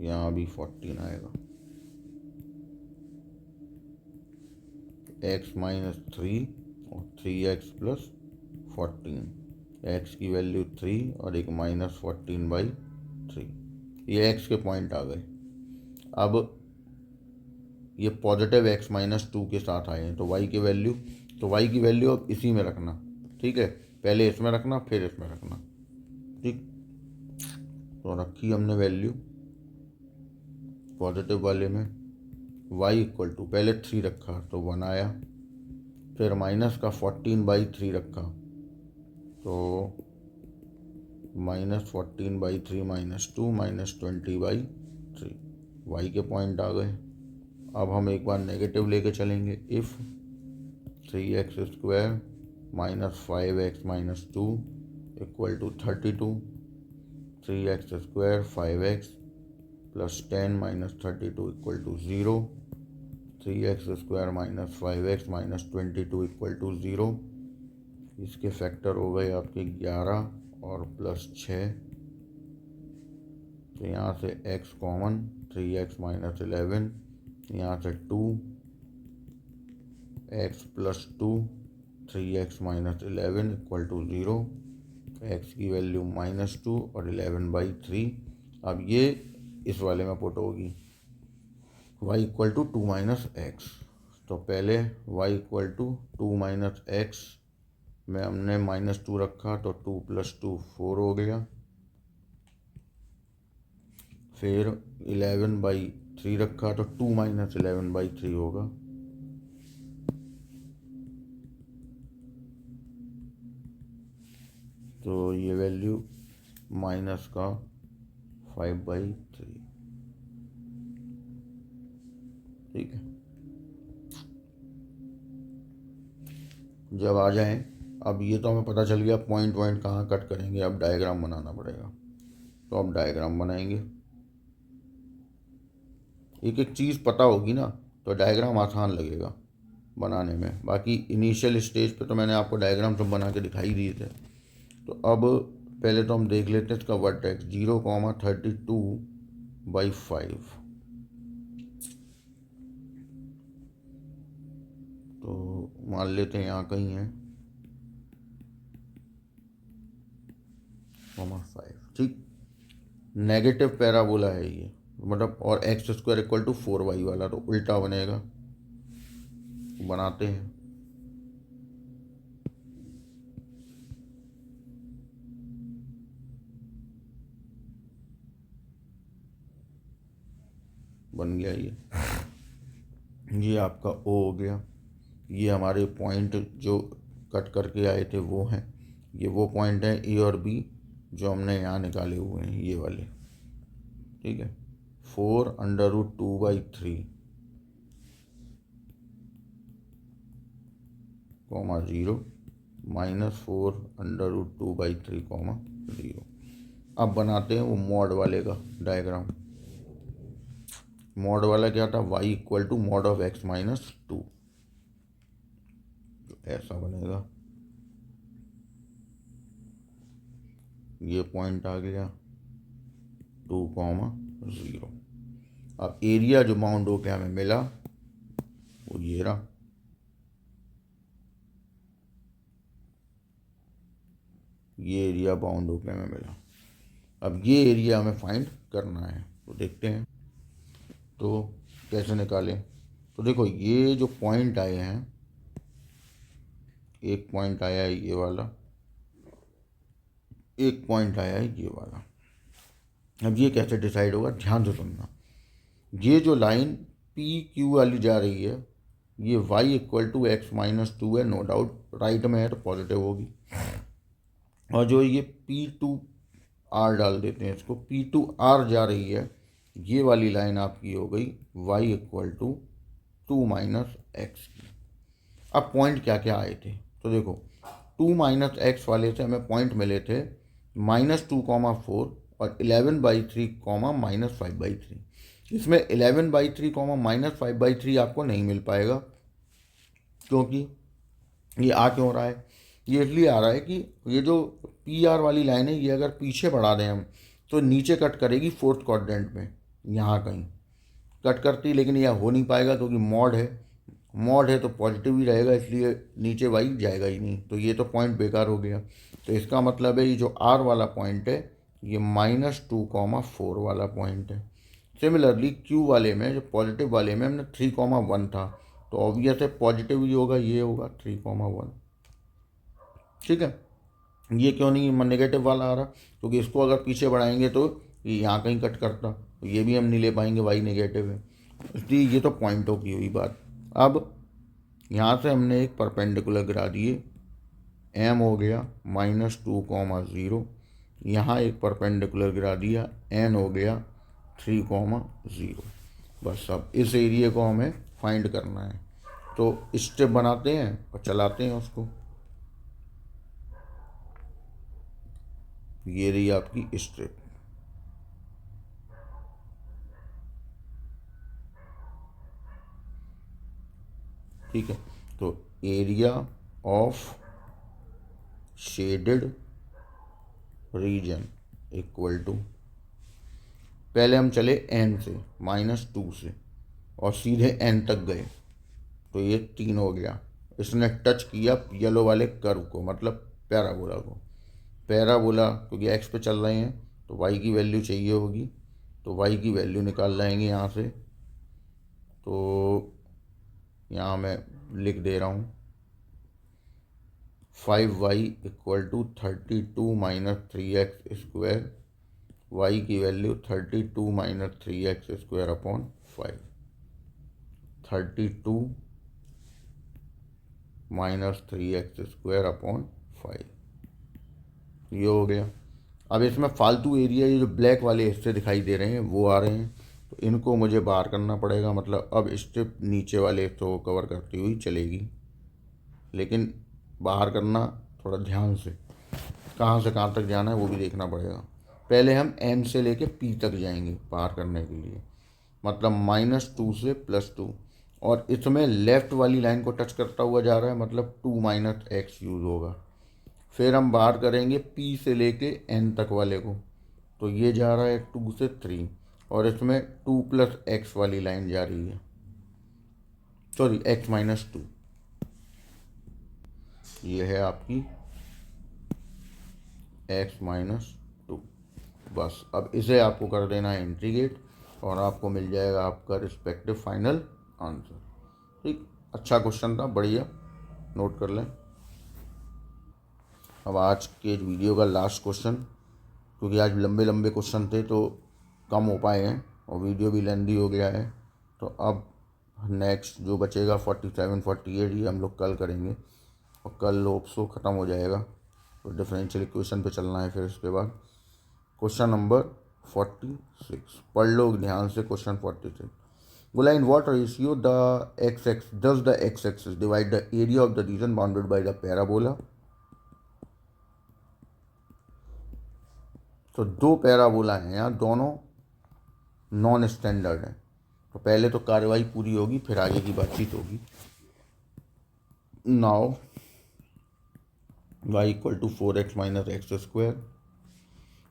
[SPEAKER 1] यहाँ भी 14 आएगा। x - 3 और 3x + 14, x की वैल्यू 3 और एक -14/3। ये x के पॉइंट आ गए। अब ये पॉजिटिव x - 2 के साथ आए हैं, तो y की वैल्यू अब इसी में रखना। ठीक है, पहले इसमें रखना फिर इसमें रखना। ठीक, तो रखी हमने वैल्यू पॉजिटिव वाले में। y = पहले 3 रखा तो 1 आया, फिर माइनस का 14/3 रखा तो -14/3 - 2 -20/3। y के पॉइंट आ गए। अब हम एक बार नेगेटिव लेके चलेंगे। If 3x² - 5x - 2 = 32, 3x² 5x + 10 - 32 = 0, 3x² - 5x - 22 = 0। इसके फैक्टर हो गए आपके 11 और प्लस 6, तो यहाँ से x कॉमन, 3x माइनस 11, यहाँ से 2x plus 2, 3x minus 11 equal to 0, x की वैल्यू -2 और 11/3। अब ये इस वाले में पुट होगी, y equal to 2 minus x. तो पहले y equal to 2 minus x में हमने -2 रखा तो 2 + 2 4 हो गया। फिर 11/3 रखा तो 2 माइनस 11/3 होगा। तो ये वैल्यू माइनस का 5/3, ठीक है। जब आ जाएं, अब ये तो हमें पता चल गया पॉइंट कहाँ कट करेंगे, अब डायग्राम बनाना पड़ेगा। तो अब डायग्राम बनाएंगे। एक एक चीज़ पता होगी ना तो डायग्राम आसान लगेगा बनाने में। बाकी इनिशियल स्टेज पे तो मैंने आपको डायग्राम सब बना के दिखाई दिए थे। तो अब पहले तो हम देख लेते हैं इसका वर्टेक्स 0,32/5। तो मान लेते हैं यहाँ कहीं है 5, ठीक। नेगेटिव पैराबोला है ये, मतलब, और x² इक्वल टू 4y वाला, तो उल्टा बनेगा। बनाते हैं। बन गया ये आपका O हो गया। ये हमारे पॉइंट जो कट करके आए थे वो हैं, ये वो पॉइंट हैं A और B जो हमने यहाँ निकाले हुए हैं, ये वाले, ठीक है। 4√2/3, (0) -4√2/3, (0). अब बनाते हैं वो मॉड वाले का डायग्राम। मॉड वाला क्या था, y equal to mod of x minus 2, ऐसा बनेगा। ये पॉइंट आ गया 2,0। अब एरिया जो बाउंड होके हमें मिला वो ये रहा। ये एरिया बाउंड होके हमें मिला। अब ये एरिया हमें फाइंड करना है, तो देखते हैं तो कैसे निकालें। तो देखो ये जो पॉइंट आए हैं, एक पॉइंट आया है ये वाला, एक पॉइंट आया है ये वाला। अब ये कैसे डिसाइड होगा, ध्यान से सुनना। ये जो लाइन पी क्यू वाली जा रही है, ये y equal to x minus 2 है, नो डाउट, राइट में है तो पॉजिटिव होगी। और जो ये P2R डाल देते हैं इसको, P2R जा रही है, ये वाली लाइन आपकी हो गई y equal to 2 minus x की। अब पॉइंट क्या क्या आए थे, तो देखो 2 माइनस एक्स वाले से हमें पॉइंट मिले थे -2,4 और 11/3, -5/3। इसमें 11/3, -5/3 आपको नहीं मिल पाएगा, क्योंकि ये आ क्यों रहा है, ये इसलिए आ रहा है कि ये जो PR वाली लाइन है, ये अगर पीछे बढ़ा दें हम तो नीचे कट करेगी 4th क्वाड्रेंट में, यहाँ कहीं कट करती, लेकिन यह हो नहीं पाएगा क्योंकि मॉड है तो पॉजिटिव ही रहेगा, इसलिए नीचे वाई जाएगा ही नहीं, तो ये तो पॉइंट बेकार हो गया। तो इसका मतलब है ये जो R वाला पॉइंट है ये -2,4 वाला पॉइंट है। सिमिलरली Q वाले में, जो पॉजिटिव वाले में हमने 3,1 था, तो ऑब्वियस है पॉजिटिव ही होगा, ये होगा 3,1, ठीक है। ये क्यों नहीं नेगेटिव वाला आ रहा, क्योंकि इसको अगर पीछे बढ़ाएंगे तो ये यहाँ कहीं कट करता, तो ये भी हम नहीं ले पाएंगे, वाई नेगेटिव है, इसलिए ये तो पॉइंटों की हुई बात। अब यहाँ से हमने एक परपेंडिकुलर गिरा दिए, m हो गया -2,0, यहाँ एक परपेंडिकुलर गिरा दिया, n हो गया 3,0। बस अब इस एरिया को हमें फाइंड करना है, तो स्टेप बनाते हैं और चलाते हैं उसको। ये रही आपकी स्ट्रिप, ठीक है। तो area of shaded region equal to, पहले हम चले n से -2 से और सीधे n तक गए, तो ये 3 हो गया। इसने टच किया येलो वाले कर्व को, मतलब पैराबोला को। पैराबोला क्योंकि x पे चल रहे हैं तो y की वैल्यू चाहिए होगी, तो y की वैल्यू निकाल लाएंगे यहाँ से। तो यहाँ मैं लिख दे रहा हूँ 5y equal to 32 minus 3x²। y की वैल्यू 32 minus 3x² upon 5, 32 minus 3x² upon 5, ये हो गया। अब इसमें फालतू एरिया, ये जो ब्लैक वाले हिस्से दिखाई दे रहे हैं वो आ रहे हैं, तो इनको मुझे बाहर करना पड़ेगा। मतलब अब स्ट्रिप नीचे वाले हिस्सों को कवर करती हुई चलेगी, लेकिन बाहर करना थोड़ा ध्यान से, कहाँ से कहाँ तक जाना है वो भी देखना पड़ेगा। पहले हम n से लेके p तक जाएंगे बाहर करने के लिए, मतलब -2 से +2, और इसमें लेफ़्ट वाली लाइन को टच करता हुआ जा रहा है, मतलब 2 - x यूज़ होगा। फिर हम बाहर करेंगे p से लेके n तक वाले को, तो ये जा रहा है 2 से 3, और इसमें 2 + x वाली लाइन जा रही है, सॉरी x - 2, ये है आपकी x - 2। बस अब इसे आपको कर देना है इंटीग्रेट, और आपको मिल जाएगा आपका रिस्पेक्टिव फाइनल आंसर। ठीक, अच्छा क्वेश्चन था, बढ़िया, नोट कर लें। अब आज के वीडियो का लास्ट क्वेश्चन, क्योंकि आज लंबे लंबे क्वेश्चन थे तो कम हो पाए हैं और वीडियो भी लेंदी हो गया है, तो अब नेक्स्ट जो बचेगा 47 48 ये हम लोग कल करेंगे, और कल होप सो ख़त्म हो जाएगा। तो डिफरेंशियल इक्वेशन पे चलना है फिर इसके बाद। क्वेश्चन नंबर 46 पढ़ लो ध्यान से। क्वेश्चन 46, बोला in what ratio the x axis divide the area of the region bounded by the parabola. तो दो पैराबोला हैं यहाँ, दोनों नॉन स्टैंडर्ड हैं, तो पहले तो कार्रवाई पूरी होगी फिर आगे की बातचीत होगी। Now y equal to 4x - x²,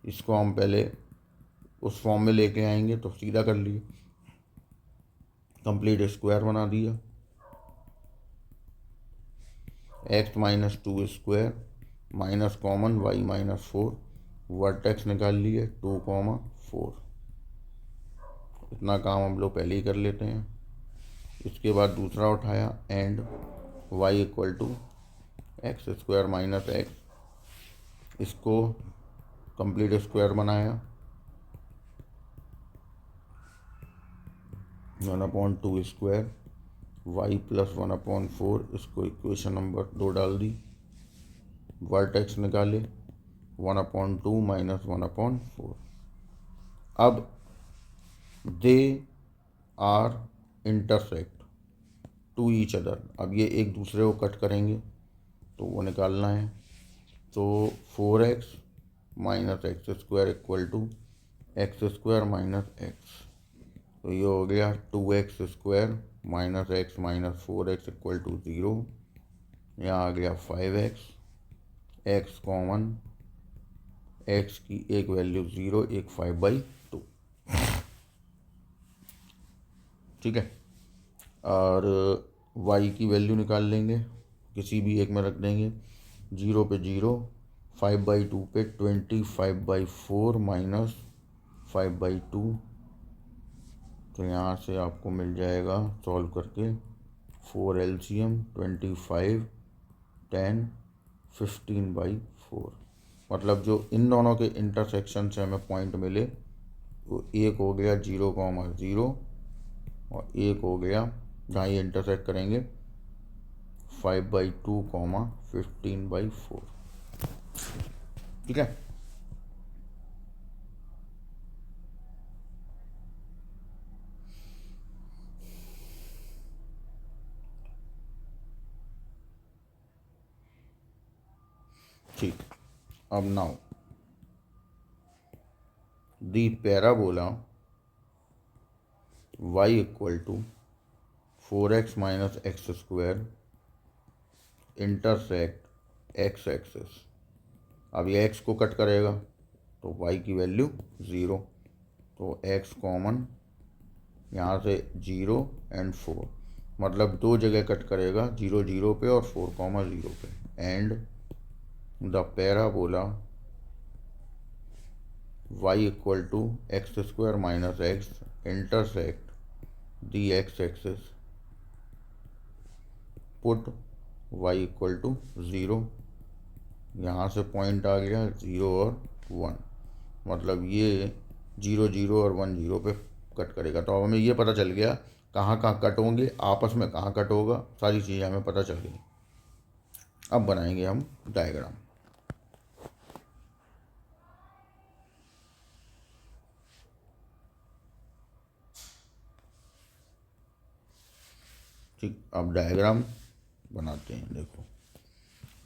[SPEAKER 1] इसको हम पहले उस फॉर्म में लेके आएंगे, तो सीधा कर लिए, कंप्लीट स्क्वायर बना दिया, x - 2² minus common y - 4, vertex निकाल लिए 2, 4। इतना काम हम लोग पहले ही कर लेते हैं। इसके बाद दूसरा उठाया and y equal to x² - x, इसको कंप्लीट स्क्वायर बनाया, 1/2², y + 1/4, इसको इक्वेशन नंबर 2 डाल दी, वर्टेक्स निकाले 1/2 - 1/4। अब they are intersect to each other, अब ये एक दूसरे को कट करेंगे तो वो निकालना है। तो 4x - x² equal to x² - x, तो ये हो गया 2x² - x - 4x equal to 0। यहाँ आ गया 5x, x कॉमन, x की एक वैल्यू 0, एक 5/2, ठीक है। और y की वैल्यू निकाल लेंगे, किसी भी एक में रख देंगे, 0 पे 0, 5/2 पे 25/4 माइनस 5/2, तो यहाँ से आपको मिल जाएगा सॉल्व करके 4 LCM 25, 10, 15/4। मतलब जो इन दोनों के इंटरसेक्शन से हमें पॉइंट मिले वो एक हो गया 0,0 और एक हो गया जहाँ ये इंटरसेक्ट करेंगे 5/2, 15/4, ठीक है। ठीक, अब now the parabola y equal to 4x - x² intersect x axis. अब ये x को कट करेगा तो y की वैल्यू 0, तो x कॉमन यहाँ से 0 एंड 4, मतलब दो जगह कट करेगा, 0 0 पे और 4,0 पे। And the parabola y equal to x square minus x intersect the x axis, put y equal to 0, यहाँ से पॉइंट आ गया 0 और 1, मतलब ये 0 0 और 1 0 पे कट करेगा। तो अब हमें ये पता चल गया कहाँ कहाँ कट होंगे, आपस में कहाँ कट होगा, सारी चीज़ें हमें पता चल गई। अब बनाएंगे हम डायग्राम। ठीक, अब डायग्राम बनाते हैं। देखो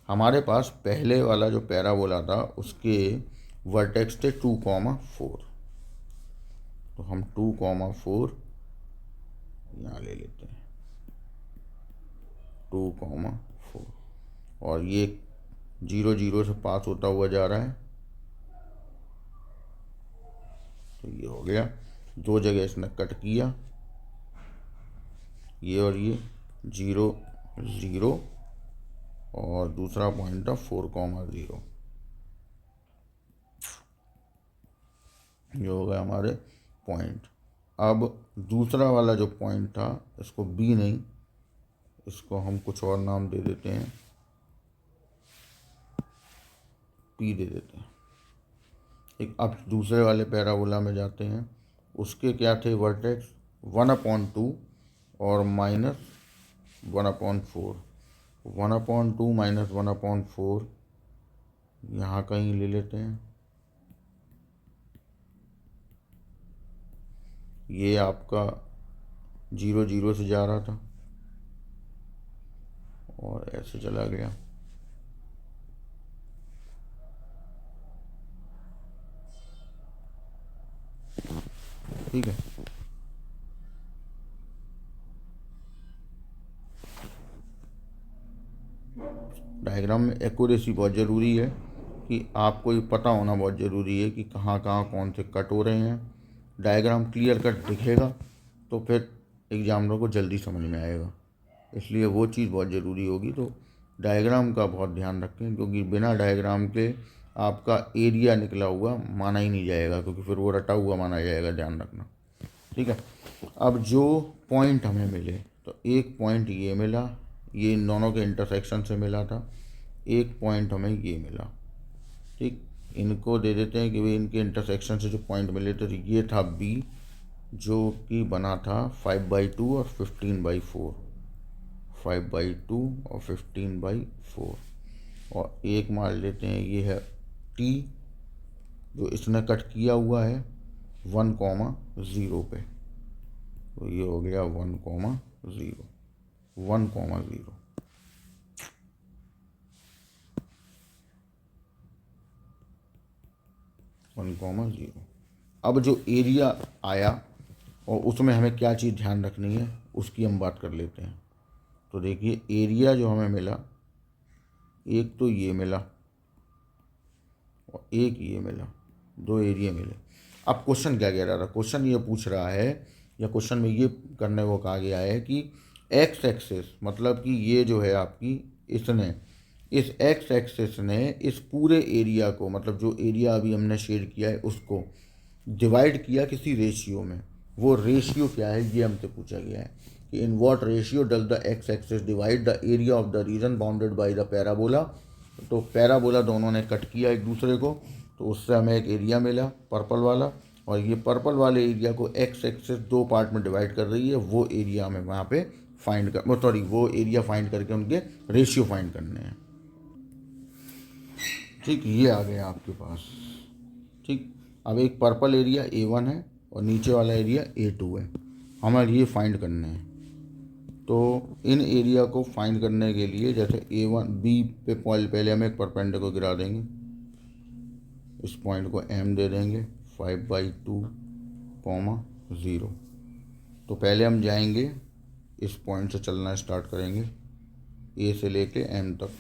[SPEAKER 1] हमारे पास पहले वाला जो पैराबोला था उसके वर्टेक्स थे 2,4, तो हम 2,4 यहाँ ले लेते हैं, 2,4, और ये 0 0 से पास होता हुआ जा रहा है, तो ये हो गया, दो जगह इसने कट किया, ये और ये 0 0, और दूसरा पॉइंट था 4,0, ये हो गया हमारे पॉइंट। अब दूसरा वाला जो पॉइंट था, इसको बी नहीं, इसको हम कुछ और नाम दे देते हैं, पी दे देते हैं। एक अब दूसरे वाले पैराबोला में जाते हैं, उसके क्या थे वर्टेक्स 1/2 और -1/4, 1/2 माइनस 1/4 यहाँ कहीं ले लेते हैं, ये आपका 0 0 से जा रहा था और ऐसे चला गया, ठीक है। डायग्राम में एक्यूरेसी बहुत ज़रूरी है, कि आपको ये पता होना बहुत ज़रूरी है कि कहाँ कहाँ कौन से कट हो रहे हैं। डायग्राम क्लियर कट दिखेगा तो फिर एग्जामिनर को जल्दी समझ में आएगा, इसलिए वो चीज़ बहुत ज़रूरी होगी। तो डायग्राम का बहुत ध्यान रखें, क्योंकि बिना डायग्राम के आपका एरिया निकला हुआ माना ही नहीं जाएगा, क्योंकि फिर वो रटा हुआ माना जाएगा, ध्यान रखना, ठीक है। अब जो पॉइंट हमें मिले, तो एक पॉइंट ये मिला, ये इन दोनों के इंटरसेक्शन से मिला था, एक पॉइंट हमें ये मिला, ठीक। इनको दे देते हैं कि भाई इनके इंटरसेक्शन से जो पॉइंट मिले थे, तो ये था बी, जो कि बना था 5/2 और 15/4, 5/2 और 15/4, और एक मान लेते हैं ये है टी, जो इसने कट किया हुआ है 1,0 पे, तो ये हो गया 1,0, 1,0, 1,0। अब जो एरिया आया और उसमें हमें क्या चीज़ ध्यान रखनी है उसकी हम बात कर लेते हैं। तो देखिए एरिया जो हमें मिला, एक तो ये मिला और एक ये मिला, दो एरिया मिले। अब क्वेश्चन क्या कह रहा था, क्वेश्चन ये पूछ रहा है, या क्वेश्चन में ये करने को कहा गया है कि एक्स एक्सिस, मतलब कि ये जो है आपकी, इसने इस एक्स एक्सिस ने इस पूरे एरिया को, मतलब जो एरिया अभी हमने शेड किया है उसको डिवाइड किया किसी रेशियो में। वो रेशियो क्या है ये हमसे पूछा गया है कि in what ratio does the x axis divide the area of the region bounded by the parabola. तो पैराबोला दोनों ने कट किया एक दूसरे को, तो उससे हमें एक एरिया मिला पर्पल वाला, और ये पर्पल वाले एरिया को एक्स एक्सिस दो पार्ट में डिवाइड कर रही है, वो एरिया हमें वहाँ पे फाइंड कर, वो एरिया फाइंड करके उनके रेशियो फाइंड करने हैं, ठीक। ये आ गया आपके पास, ठीक। अब एक पर्पल एरिया A1 है और नीचे वाला एरिया A2 है, हमें ये फाइंड करने हैं। तो इन एरिया को फाइंड करने के लिए, जैसे A1 B पे पॉइंट, पहले हम एक परपेंडिकुलर को गिरा देंगे, इस पॉइंट को M दे देंगे, 5/2, 0। तो पहले हम जाएंगे, इस पॉइंट से चलना स्टार्ट करेंगे, A से लेके M तक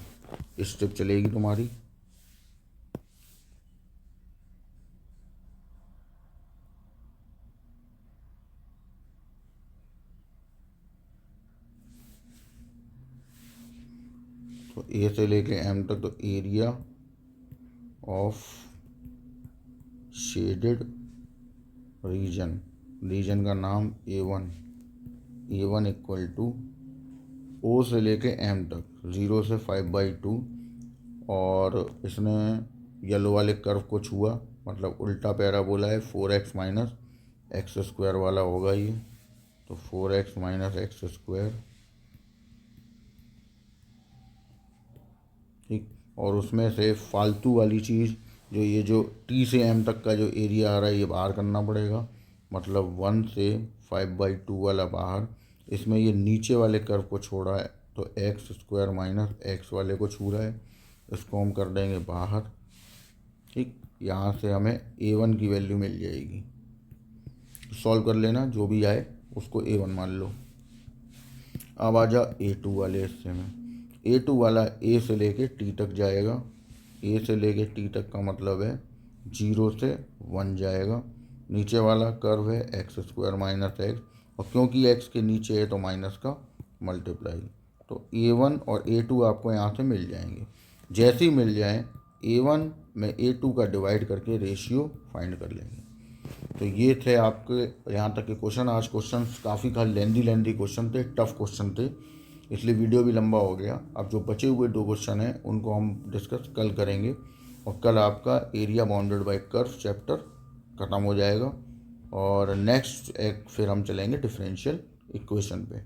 [SPEAKER 1] स्टेप चलेगी तुम्हारी, तो ए से लेके एम तक, तो एरिया ऑफ शेडेड रीजन का नाम A1 इक्वल टू ओ से लेके एम तक 0 से 5/2, और इसने येलो वाले कर्व को छुआ, मतलब उल्टा पैराबोला है, 4x माइनस एक्स स्क्वायर वाला होगा ये। तो 4x माइनस एक्स स्क्वायर, ठीक। और उसमें से फालतू वाली चीज़ जो ये जो टी से एम तक का जो एरिया आ रहा है ये बाहर करना पड़ेगा, मतलब 1 से 5/2 वाला बाहर। इसमें ये नीचे वाले कर्व को छोड़ा है, तो एक्स स्क्वायर माइनस एक्स वाले को छू रहा है, इसको हम कर देंगे बाहर, ठीक। यहाँ से हमें A1 की वैल्यू मिल जाएगी। सॉल्व कर लेना, जो भी आए उसको A1 मान लो। अब आ जा A2 वाले हिस्से में। A2 वाला A से लेके T तक जाएगा। A से लेके T तक का मतलब है 0 से 1 जाएगा। नीचे वाला कर्व है एक्स स्क्वायर माइनस एक्स, और क्योंकि एक्स के नीचे है तो माइनस का मल्टीप्लाई। तो A1 और A2 आपको यहाँ से मिल जाएंगे। जैसे ही मिल जाए A1 में A2 का डिवाइड करके रेशियो फाइंड कर लेंगे। तो ये थे आपके यहाँ तक के क्वेश्चन। आज क्वेश्चन काफ़ी लेंदी क्वेश्चन थे, टफ क्वेश्चन थे, इसलिए वीडियो भी लंबा हो गया। अब जो बचे हुए 2 क्वेश्चन हैं उनको हम डिस्कस कल करेंगे, और कल आपका area bounded by curve chapter ख़त्म हो जाएगा, और नेक्स्ट एक फिर हम चलेंगे डिफरेंशियल इक्वेशन पे।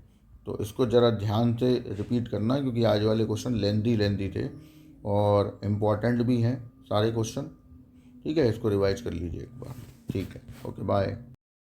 [SPEAKER 1] तो इसको ज़रा ध्यान से रिपीट करना, क्योंकि आज वाले क्वेश्चन लेंदी थे और इम्पॉर्टेंट भी हैं सारे क्वेश्चन, ठीक है। इसको रिवाइज कर लीजिए एक बार, ठीक है। Okay, bye.